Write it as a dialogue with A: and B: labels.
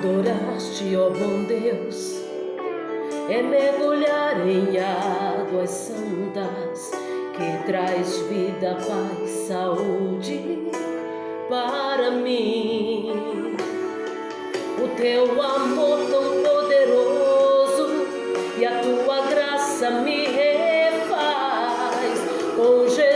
A: Adorar-te, ó bom Deus, é mergulhar em águas santas que traz vida, paz, saúde para mim. O teu amor tão poderoso e a tua graça me refaz com Jesus.